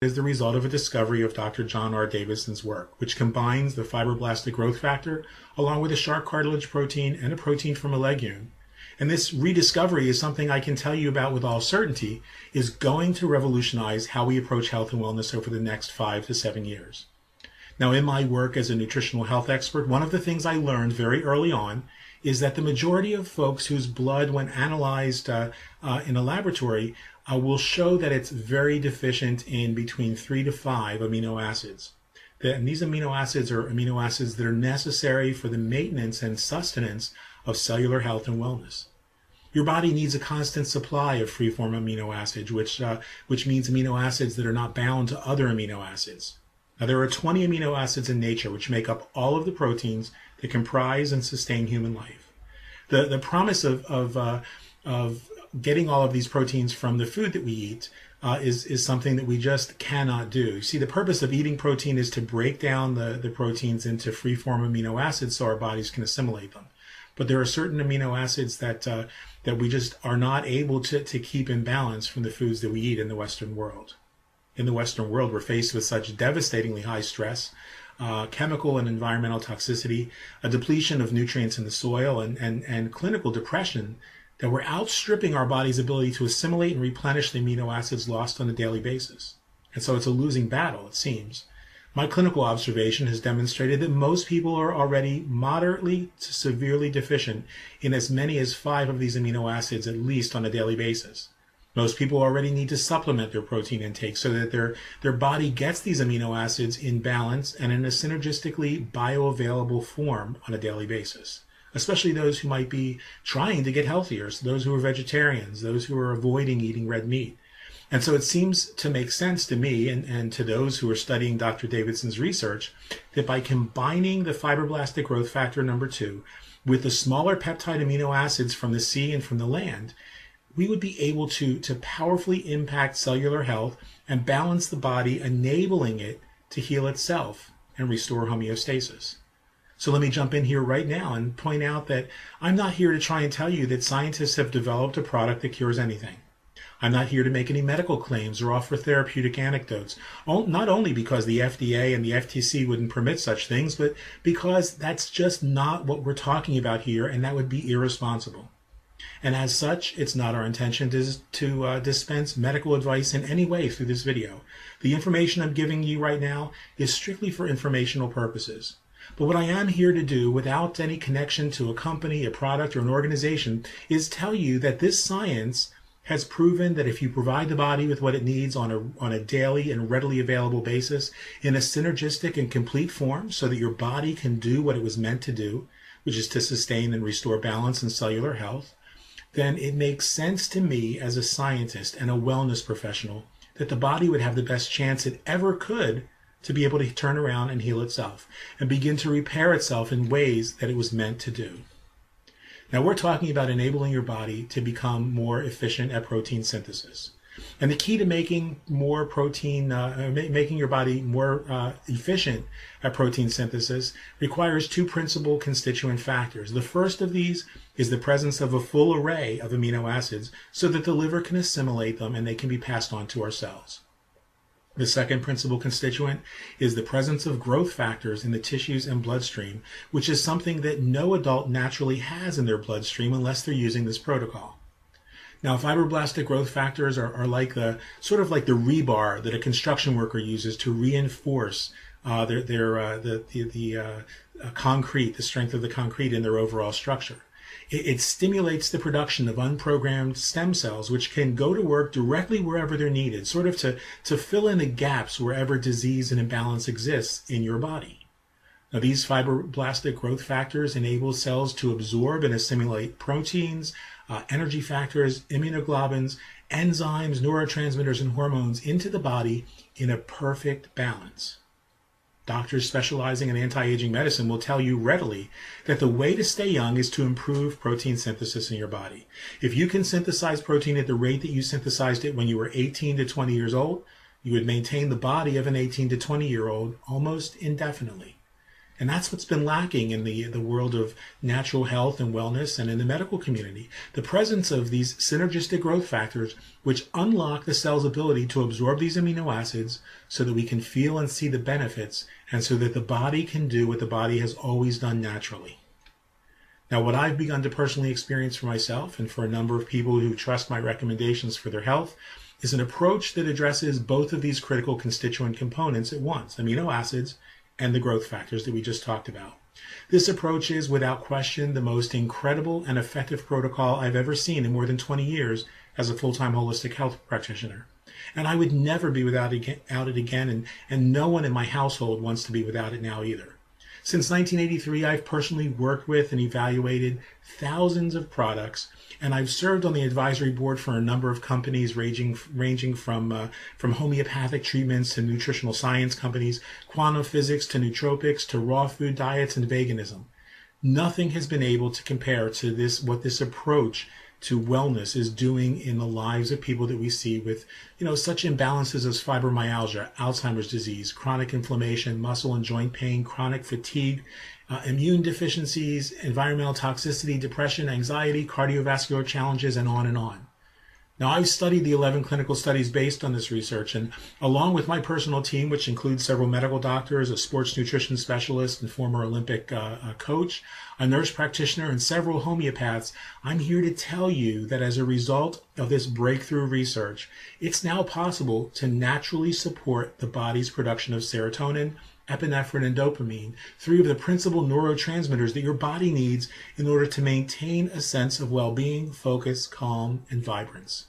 is the result of a discovery of Dr. John R. Davidson's work, which combines the fibroblastic growth factor along with a shark cartilage protein and a protein from a legume. And this rediscovery is something I can tell you about with all certainty is going to revolutionize how we approach health and wellness over the next 5 to 7 years. Now, in my work as a nutritional health expert, one of the things I learned very early on is that the majority of folks whose blood, when analyzed in a laboratory, will show that it's very deficient in between 3 to 5 amino acids. And these amino acids are amino acids that are necessary for the maintenance and sustenance of cellular health and wellness. Your body needs a constant supply of free-form amino acids, which means amino acids that are not bound to other amino acids. Now, there are 20 amino acids in nature which make up all of the proteins that comprise and sustain human life. The promise of getting all of these proteins from the food that we eat is something that we just cannot do. See, the purpose of eating protein is to break down the proteins into free-form amino acids so our bodies can assimilate them. But there are certain amino acids that we just are not able to keep in balance from the foods that we eat in the Western world. In the Western world, we're faced with such devastatingly high stress, chemical and environmental toxicity, a depletion of nutrients in the soil, and clinical depression that we're outstripping our body's ability to assimilate and replenish the amino acids lost on a daily basis. And so it's a losing battle, it seems. My clinical observation has demonstrated that most people are already moderately to severely deficient in as many as 5 of these amino acids, at least on a daily basis. Most people already need to supplement their protein intake so that their body gets these amino acids in balance and in a synergistically bioavailable form on a daily basis, especially those who might be trying to get healthier, so those who are vegetarians, those who are avoiding eating red meat. And so it seems to make sense to me and to those who are studying Dr. Davidson's research that by combining the fibroblastic growth factor number 2 with the smaller peptide amino acids from the sea and from the land, we would be able to powerfully impact cellular health and balance the body, enabling it to heal itself and restore homeostasis. So let me jump in here right now and point out that I'm not here to try and tell you that scientists have developed a product that cures anything. I'm not here to make any medical claims or offer therapeutic anecdotes, not only because the FDA and the FTC wouldn't permit such things, but because that's just not what we're talking about here, and that would be irresponsible. And as such, it's not our intention to dispense medical advice in any way through this video. The information I'm giving you right now is strictly for informational purposes. But what I am here to do, without any connection to a company, a product, or an organization, is tell you that this science has proven that if you provide the body with what it needs on a daily and readily available basis in a synergistic and complete form so that your body can do what it was meant to do, which is to sustain and restore balance and cellular health, then it makes sense to me as a scientist and a wellness professional that the body would have the best chance it ever could to be able to turn around and heal itself and begin to repair itself in ways that it was meant to do. Now, we're talking about enabling your body to become more efficient at protein synthesis. And the key to making more protein, making your body more efficient at protein synthesis requires 2 principal constituent factors. The first of these is the presence of a full array of amino acids so that the liver can assimilate them and they can be passed on to our cells. The second principal constituent is the presence of growth factors in the tissues and bloodstream, which is something that no adult naturally has in their bloodstream unless they're using this protocol. Now, fibroblastic growth factors are like the rebar that a construction worker uses to reinforce the concrete, the strength of the concrete in their overall structure. It stimulates the production of unprogrammed stem cells, which can go to work directly wherever they're needed, sort of to fill in the gaps wherever disease and imbalance exists in your body. Now, these fibroblastic growth factors enable cells to absorb and assimilate proteins, energy factors, immunoglobulins, enzymes, neurotransmitters, and hormones into the body in a perfect balance. Doctors specializing in anti-aging medicine will tell you readily that the way to stay young is to improve protein synthesis in your body. If you can synthesize protein at the rate that you synthesized it when you were 18 to 20 years old, you would maintain the body of an 18 to 20-year-old almost indefinitely. And that's what's been lacking in the world of natural health and wellness and in the medical community. The presence of these synergistic growth factors, which unlock the cell's ability to absorb these amino acids so that we can feel and see the benefits, and so that the body can do what the body has always done naturally. Now, what I've begun to personally experience for myself and for a number of people who trust my recommendations for their health is an approach that addresses both of these critical constituent components at once, amino acids and the growth factors that we just talked about. This approach is, without question, the most incredible and effective protocol I've ever seen in more than 20 years as a full-time holistic health practitioner. And I would never be without it again, and no one in my household wants to be without it now either. Since 1983, I've personally worked with and evaluated thousands of products, and I've served on the advisory board for a number of companies ranging from homeopathic treatments to nutritional science companies, quantum physics to nootropics to raw food diets and veganism. Nothing has been able to compare to what this approach to wellness is doing in the lives of people that we see with, such imbalances as fibromyalgia, Alzheimer's disease, chronic inflammation, muscle and joint pain, chronic fatigue, immune deficiencies, environmental toxicity, depression, anxiety, cardiovascular challenges, and on and on. Now, I've studied the 11 clinical studies based on this research, and along with my personal team, which includes several medical doctors, a sports nutrition specialist and former Olympic coach, a nurse practitioner, and several homeopaths, I'm here to tell you that as a result of this breakthrough research, it's now possible to naturally support the body's production of serotonin, epinephrine, and dopamine, three of the principal neurotransmitters that your body needs in order to maintain a sense of well-being, focus, calm, and vibrance.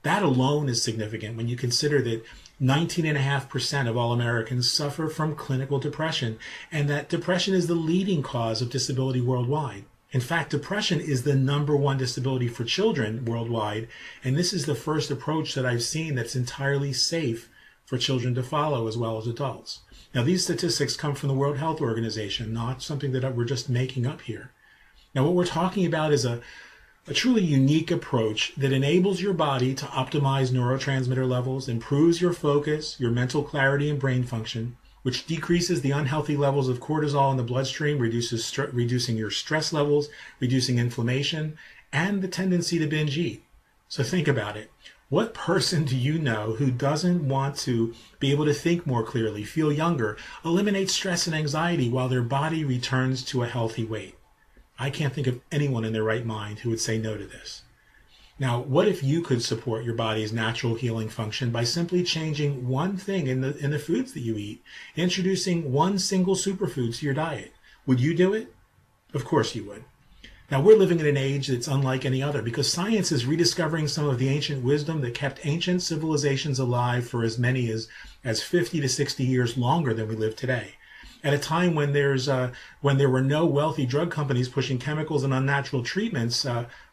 That alone is significant when you consider that 19.5% of all Americans suffer from clinical depression, and that depression is the leading cause of disability worldwide. In fact, depression is the #1 disability for children worldwide, and this is the first approach that I've seen that's entirely safe for children to follow as well as adults. Now, these statistics come from the World Health Organization, not something that we're just making up here. Now, what we're talking about is a truly unique approach that enables your body to optimize neurotransmitter levels, improves your focus, your mental clarity, and brain function, which decreases the unhealthy levels of cortisol in the bloodstream, reducing your stress levels, reducing inflammation, and the tendency to binge eat. So think about it. What person do you know who doesn't want to be able to think more clearly, feel younger, eliminate stress and anxiety while their body returns to a healthy weight? I can't think of anyone in their right mind who would say no to this. Now, what if you could support your body's natural healing function by simply changing one thing in the foods that you eat, introducing one single superfood to your diet? Would you do it? Of course you would. Now, we're living in an age that's unlike any other because science is rediscovering some of the ancient wisdom that kept ancient civilizations alive for as many as 50 to 60 years longer than we live today. At a time when there were no wealthy drug companies pushing chemicals and unnatural treatments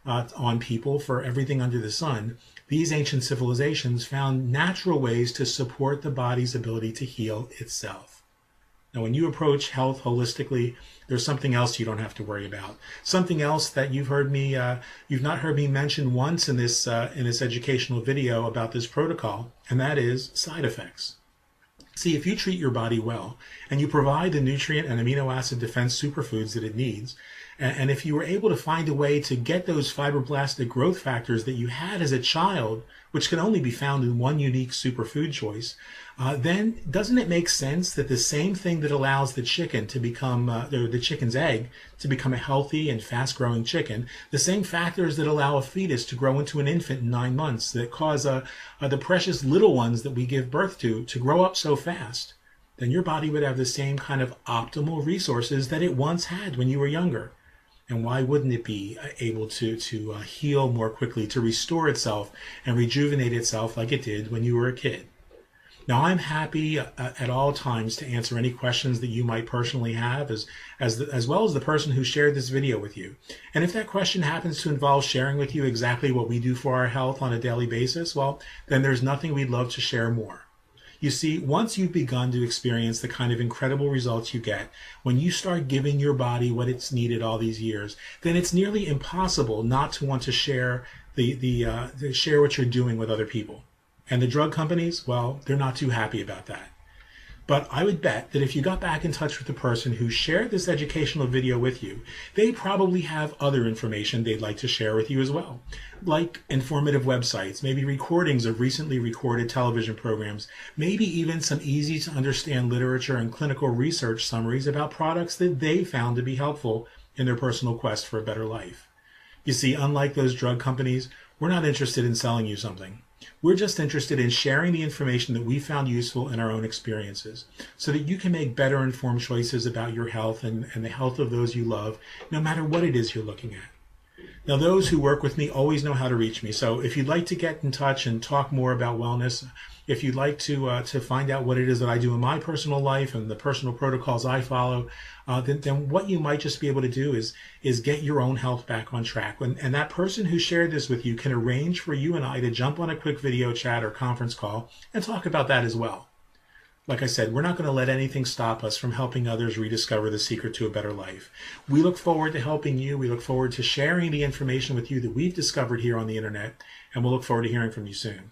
on people for everything under the sun, these ancient civilizations found natural ways to support the body's ability to heal itself. Now, when you approach health holistically, there's something else you don't have to worry about. Something else that you've not heard me mention once in this educational video about this protocol, and that is side effects. See, if you treat your body well and you provide the nutrient and amino acid defense superfoods that it needs, and if you were able to find a way to get those fibroblastic growth factors that you had as a child, which can only be found in one unique superfood choice, then doesn't it make sense that the same thing that allows the chicken to become, the chicken's egg to become a healthy and fast-growing chicken, the same factors that allow a fetus to grow into an infant in 9 months, that cause the precious little ones that we give birth to grow up so fast, then your body would have the same kind of optimal resources that it once had when you were younger. And why wouldn't it be able to heal more quickly, to restore itself and rejuvenate itself like it did when you were a kid? Now, I'm happy at all times to answer any questions that you might personally have, as well as the person who shared this video with you. And if that question happens to involve sharing with you exactly what we do for our health on a daily basis, well, then there's nothing we'd love to share more. You see, once you've begun to experience the kind of incredible results you get when you start giving your body what it's needed all these years, then it's nearly impossible not to want to share share what you're doing with other people. And the drug companies, well, they're not too happy about that. But I would bet that if you got back in touch with the person who shared this educational video with you, they probably have other information they'd like to share with you as well, like informative websites, maybe recordings of recently recorded television programs, maybe even some easy to understand literature and clinical research summaries about products that they found to be helpful in their personal quest for a better life. You see, unlike those drug companies, we're not interested in selling you something. We're just interested in sharing the information that we found useful in our own experiences so that you can make better informed choices about your health and the health of those you love, no matter what it is you're looking at. Now, those who work with me always know how to reach me. So if you'd like to get in touch and talk more about wellness, if you'd like to find out what it is that I do in my personal life and the personal protocols I follow, then what you might just be able to do is get your own health back on track. And that person who shared this with you can arrange for you and I to jump on a quick video chat or conference call and talk about that as well. Like I said, we're not going to let anything stop us from helping others rediscover the secret to a better life. We look forward to helping you. We look forward to sharing the information with you that we've discovered here on the internet, and we'll look forward to hearing from you soon.